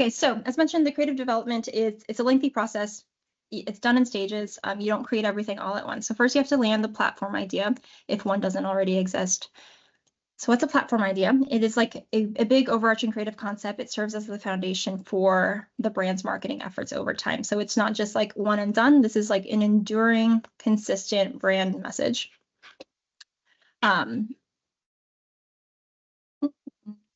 Okay, so as mentioned, the creative development it's a lengthy process. It's done in stages. You don't create everything all at once. So first you have to land the platform idea if one doesn't already exist. So what's a platform idea? It is like a big overarching creative concept. It serves as the foundation for the brand's marketing efforts over time. So it's not just like one and done. This is like an enduring, consistent brand message.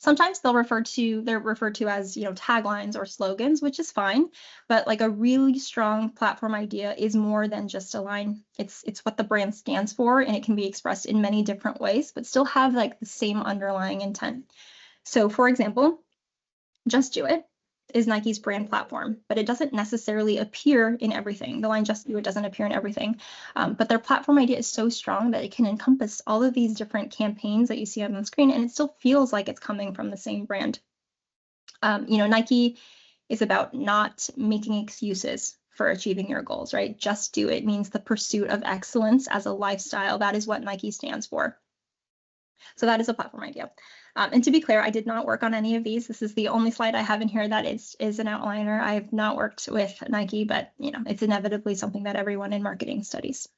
Sometimes they're referred to as, taglines or slogans, which is fine, but like a really strong platform idea is more than just a line. It's what the brand stands for, and it can be expressed in many different ways, but still have like the same underlying intent. So for example, Just Do It is Nike's brand platform, but it doesn't necessarily appear in everything. The line Just Do It doesn't appear in everything, but their platform idea is so strong that it can encompass all of these different campaigns that you see on the screen, and it still feels like it's coming from the same brand. Nike is about not making excuses for achieving your goals, right? Just do it means the pursuit of excellence as a lifestyle. That is what Nike stands for. So that is a platform idea. And to be clear, I did not work on any of these. This is the only slide I have in here that is an outliner. I have not worked with Nike, but it's inevitably something that everyone in marketing studies.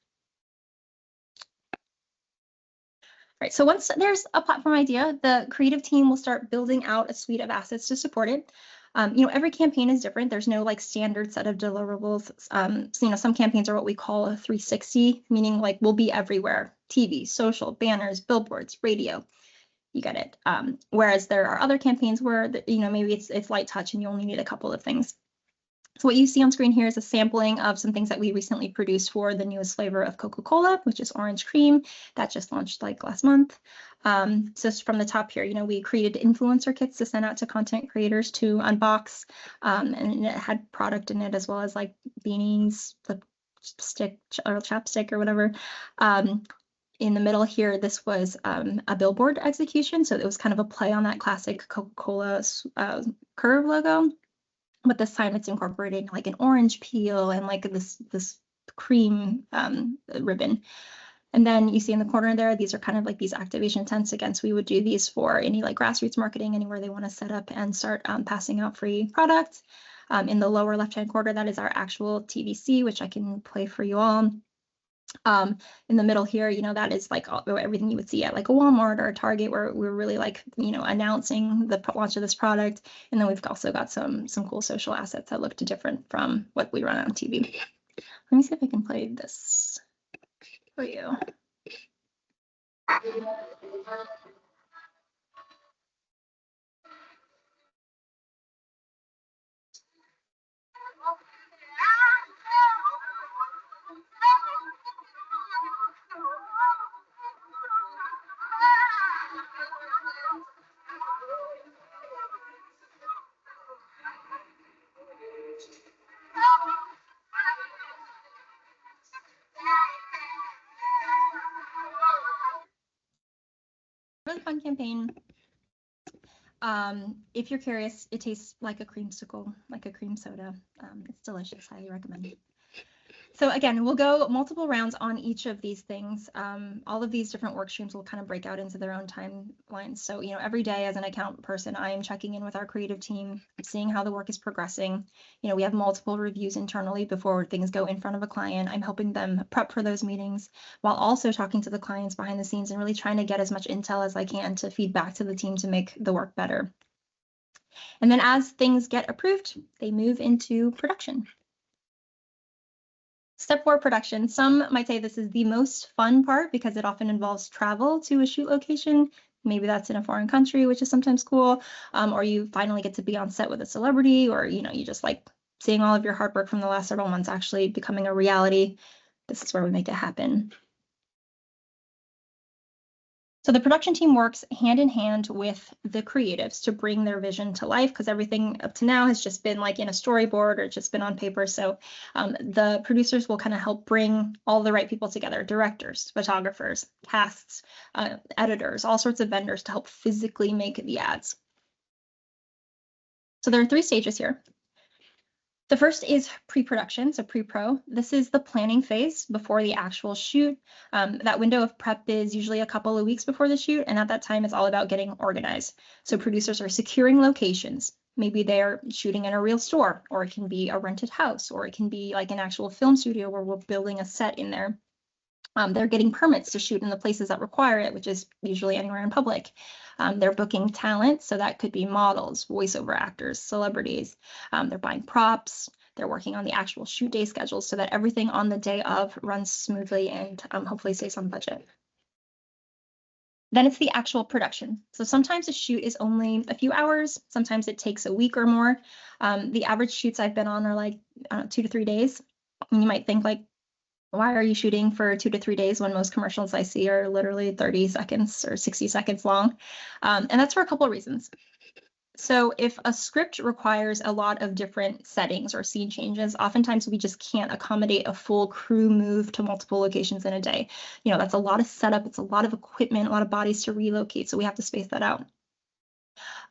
All right, so once there's a platform idea, the creative team will start building out a suite of assets to support it. Every campaign is different. There's no like standard set of deliverables. Some campaigns are what we call a 360, meaning like we'll be everywhere: TV, social, banners, billboards, radio. You get it. Whereas there are other campaigns where maybe it's light touch and you only need a couple of things. So what you see on screen here is a sampling of some things that we recently produced for the newest flavor of Coca-Cola, which is orange cream. That just launched like last month. So from the top here, we created influencer kits to send out to content creators to unbox, and it had product in it as well as like beanies, lipstick or chapstick or whatever. In the middle here, this was a billboard execution. So it was kind of a play on that classic Coca-Cola curve logo. But this time it's incorporating like an orange peel and like this cream ribbon. And then you see in the corner there, these are kind of like these activation tents. Again, so we would do these for any like grassroots marketing, anywhere they want to set up and start passing out free products. In the lower left-hand corner, that is our actual TVC, which I can play for you all. In the middle here, that is like everything you would see at like a Walmart or a Target, where we're really like, announcing the launch of this product. And then we've also got some cool social assets that look different from what we run on TV. Let me see if I can play this for you. Really fun campaign. If you're curious, it tastes like a creamsicle, like a cream soda. It's delicious. Highly recommend it. So again, we'll go multiple rounds on each of these things. All of these different work streams will kind of break out into their own timelines. So, every day as an account person, I am checking in with our creative team, seeing how the work is progressing. We have multiple reviews internally before things go in front of a client. I'm helping them prep for those meetings while also talking to the clients behind the scenes and really trying to get as much intel as I can to feed back to the team to make the work better. And then as things get approved, they move into production. Step 4, production. Some might say this is the most fun part because it often involves travel to a shoot location. Maybe that's in a foreign country, which is sometimes cool. Or you finally get to be on set with a celebrity, or you just like seeing all of your hard work from the last several months actually becoming a reality. This is where we make it happen. So the production team works hand in hand with the creatives to bring their vision to life, because everything up to now has just been like in a storyboard or just been on paper. So the producers will kind of help bring all the right people together: directors, photographers, casts, editors, all sorts of vendors to help physically make the ads. So there are 3 stages here. The first is pre-production, so pre-pro. This is the planning phase before the actual shoot. That window of prep is usually a couple of weeks before the shoot, and at that time, it's all about getting organized. So producers are securing locations, maybe they're shooting in a real store, or it can be a rented house, or it can be like an actual film studio where we're building a set in there. They're getting permits to shoot in the places that require it, which is usually anywhere in public. They're booking talent, so that could be models, voiceover actors, celebrities. They're buying props. They're working on the actual shoot day schedules so that everything on the day of runs smoothly and hopefully stays on budget. Then it's the actual production. So sometimes a shoot is only a few hours. Sometimes it takes a week or more. The average shoots I've been on are like 2 to 3 days. And you might think like, why are you shooting for 2 to 3 days when most commercials I see are literally 30 seconds or 60 seconds long? And that's for a couple of reasons. So if a script requires a lot of different settings or scene changes, oftentimes we just can't accommodate a full crew move to multiple locations in a day. You know, that's a lot of setup, it's a lot of equipment, a lot of bodies to relocate, so we have to space that out.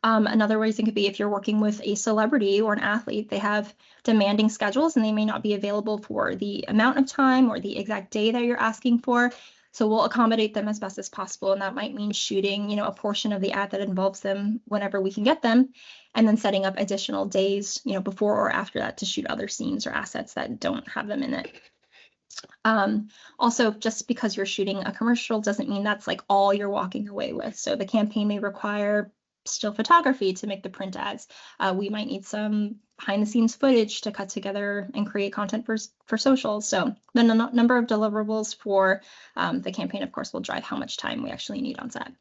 Another reason could be if you're working with a celebrity or an athlete, they have demanding schedules and they may not be available for the amount of time or the exact day that you're asking for. So we'll accommodate them as best as possible. And that might mean shooting, you know, a portion of the ad that involves them whenever we can get them, and then setting up additional days, you know, before or after that to shoot other scenes or assets that don't have them in it. Also, just because you're shooting a commercial doesn't mean that's like all you're walking away with. So the campaign may require still photography to make the print ads. We might need some behind the scenes footage to cut together and create content for social. So the number of deliverables for the campaign, of course, will drive how much time we actually need on set.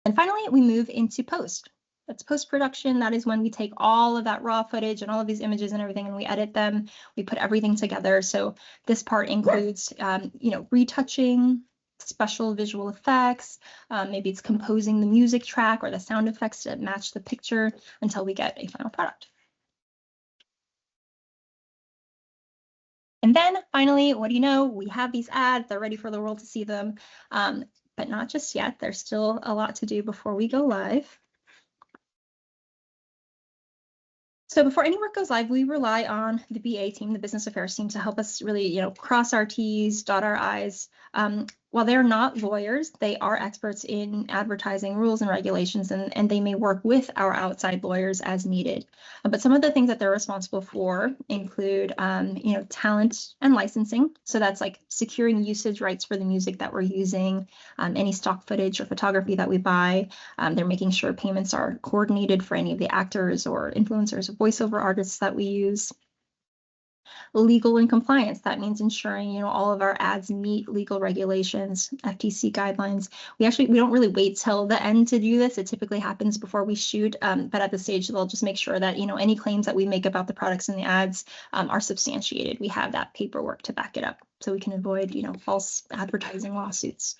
And finally, we move into post. That's post-production. That is when we take all of that raw footage and all of these images and everything, and we edit them. We put everything together. So this part includes, you know, retouching, special visual effects. Maybe it's composing the music track or the sound effects to match the picture until we get a final product. And then finally, what do you know? We have these ads. They're ready for the world to see them, but not just yet. There's still a lot to do before we go live. So before any work goes live, we rely on the BA team, the business affairs team, to help us really, you know, cross our T's, dot our I's. While they're not lawyers, they are experts in advertising rules and regulations, and they may work with our outside lawyers as needed. But some of the things that they're responsible for include, you know, talent and licensing. So that's like securing usage rights for the music that we're using, any stock footage or photography that we buy. They're making sure payments are coordinated for any of the actors or influencers or voiceover artists that we use. Legal and compliance, that means ensuring, you know, all of our ads meet legal regulations, FTC guidelines. We don't really wait till the end to do this. It typically happens before we shoot, but at the stage they'll just make sure that, you know, any claims that we make about the products in the ads are substantiated. We have that paperwork to back it up so we can avoid, you know, false advertising lawsuits.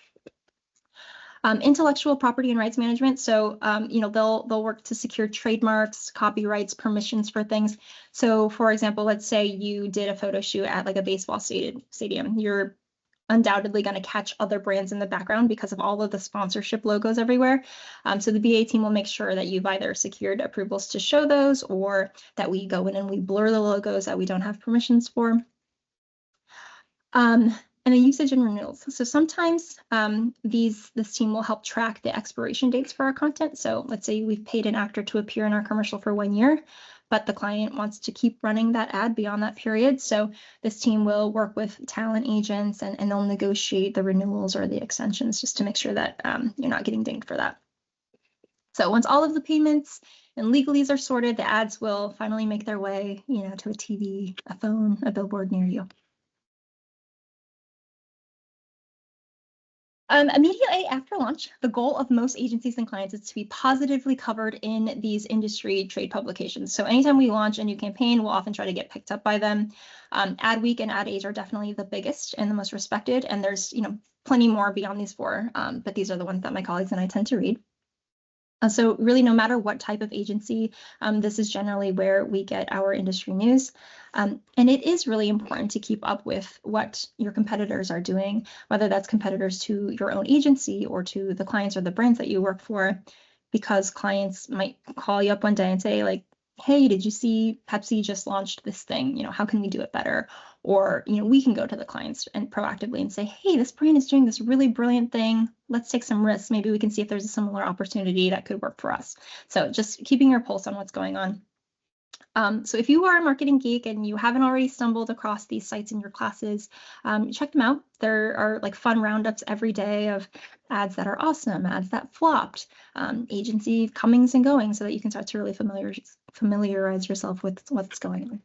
Intellectual property and rights management. So, you know, they'll work to secure trademarks, copyrights, permissions for things. So, for example, let's say you did a photo shoot at like a baseball stadium. You're undoubtedly going to catch other brands in the background because of all of the sponsorship logos everywhere. So the BA team will make sure that you've either secured approvals to show those, or that we go in and we blur the logos that we don't have permissions for. And then usage and renewals. So sometimes this team will help track the expiration dates for our content. So let's say we've paid an actor to appear in our commercial for 1 year, but the client wants to keep running that ad beyond that period. So this team will work with talent agents and they'll negotiate the renewals or the extensions just to make sure that you're not getting dinged for that. So once all of the payments and legalese are sorted, the ads will finally make their way, you know, to a TV, a phone, a billboard near you. Immediately after launch, the goal of most agencies and clients is to be positively covered in these industry trade publications. So anytime we launch a new campaign, we'll often try to get picked up by them. Adweek and Ad Age are definitely the biggest and the most respected, and there's, you know, plenty more beyond these four, but these are the ones that my colleagues and I tend to read. So really, no matter what type of agency, this is generally where we get our industry news. And it is really important to keep up with what your competitors are doing, whether that's competitors to your own agency or to the clients or the brands that you work for, because clients might call you up one day and say like, hey, did you see Pepsi just launched this thing? You know, how can we do it better? or, we can go to the clients and proactively and say, hey, this brand is doing this really brilliant thing. Let's take some risks. Maybe we can see if there's a similar opportunity that could work for us. So just keeping your pulse on what's going on. So if you are a marketing geek and you haven't already stumbled across these sites in your classes, check them out. There are like fun roundups every day of ads that are awesome, ads that flopped, agency comings and goings, so that you can start to really familiarize yourself with what's going on.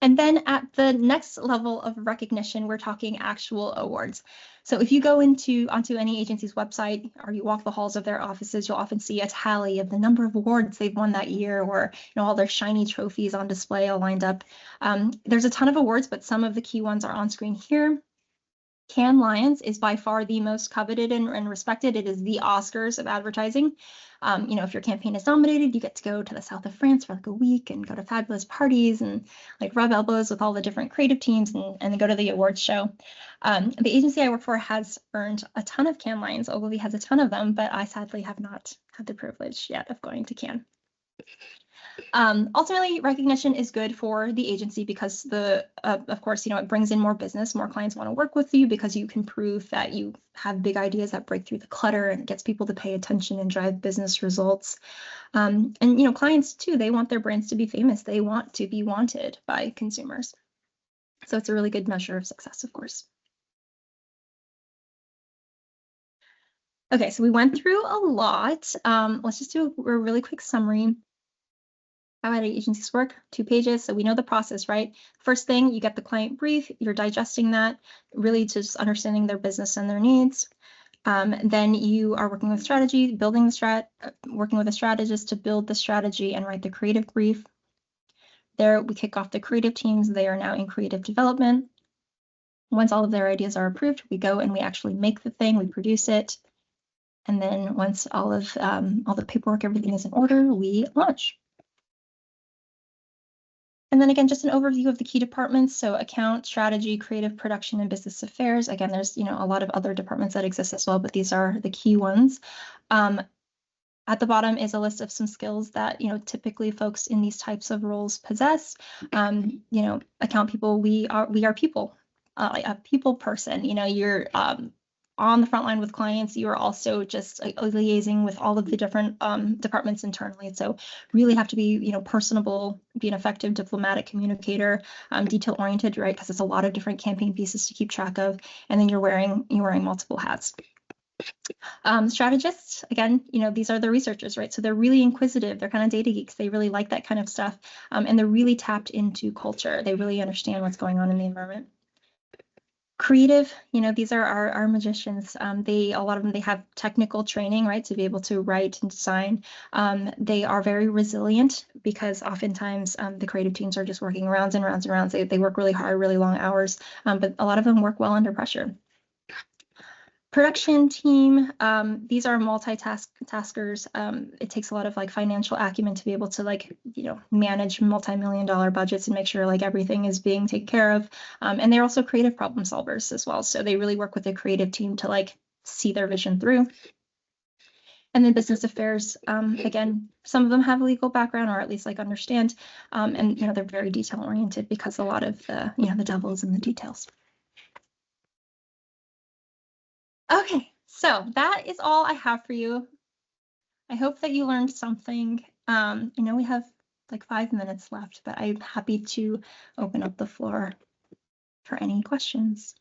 And then at the next level of recognition, we're talking actual awards. So if you go onto any agency's website or you walk the halls of their offices, you'll often see a tally of the number of awards they've won that year, or all their shiny trophies on display all lined up. There's a ton of awards, but some of the key ones are on screen here. Cannes Lions is by far the most coveted and respected. It is the Oscars of advertising. If your campaign is nominated, you get to go to the south of France for like a week and go to fabulous parties and like rub elbows with all the different creative teams and go to the awards show. The agency I work for has earned a ton of Cannes Lions. Ogilvy has a ton of them, but I sadly have not had the privilege yet of going to Cannes. Ultimately, recognition is good for the agency because of course, it brings in more business. More clients want to work with you because you can prove that you have big ideas that break through the clutter and gets people to pay attention and drive business results. And clients too, they want their brands to be famous. They want to be wanted by consumers. So it's a really good measure of success, of course. Okay, so we went through a lot. Let's just do a really quick summary. How ad agencies work, 2 pages. So we know the process, right? First thing, you get the client brief, you're digesting that, really just understanding their business and their needs. Then you are working with strategy, working with a strategist to build the strategy and write the creative brief. There, we kick off the creative teams. They are now in creative development. Once all of their ideas are approved, we go and we actually make the thing, we produce it. And then once all the paperwork, everything is in order, we launch. And then again, just an overview of the key departments. So account, strategy, creative, production, and business affairs. Again, there's a lot of other departments that exist as well, but these are the key ones. At the bottom is a list of some skills that typically folks in these types of roles possess. Account people, we are people, a people person. You're on the front line with clients. You are also just liaising with all of the different departments internally. So really have to be, personable, be an effective diplomatic communicator, detail oriented, right? Because it's a lot of different campaign pieces to keep track of. And then you're wearing multiple hats. Strategists, again, these are the researchers, right? So they're really inquisitive. They're kind of data geeks. They really like that kind of stuff. And they're really tapped into culture. They really understand what's going on in the environment. Creative, these are our magicians. A lot of them, they have technical training, right, to be able to write and design. They are very resilient because oftentimes the creative teams are just working rounds and rounds and rounds. They work really hard, really long hours, but a lot of them work well under pressure. Production team, these are multitaskers. It takes a lot of financial acumen to be able to manage multi-million-dollar budgets and make sure everything is being taken care of. And they're also creative problem solvers as well. So they really work with the creative team to see their vision through. And then business affairs, again, some of them have a legal background or at least understand. And they're very detail oriented because a lot of the devil is in the details. Okay, so that is all I have for you. I hope that you learned something. We have 5 minutes left, but I'm happy to open up the floor for any questions.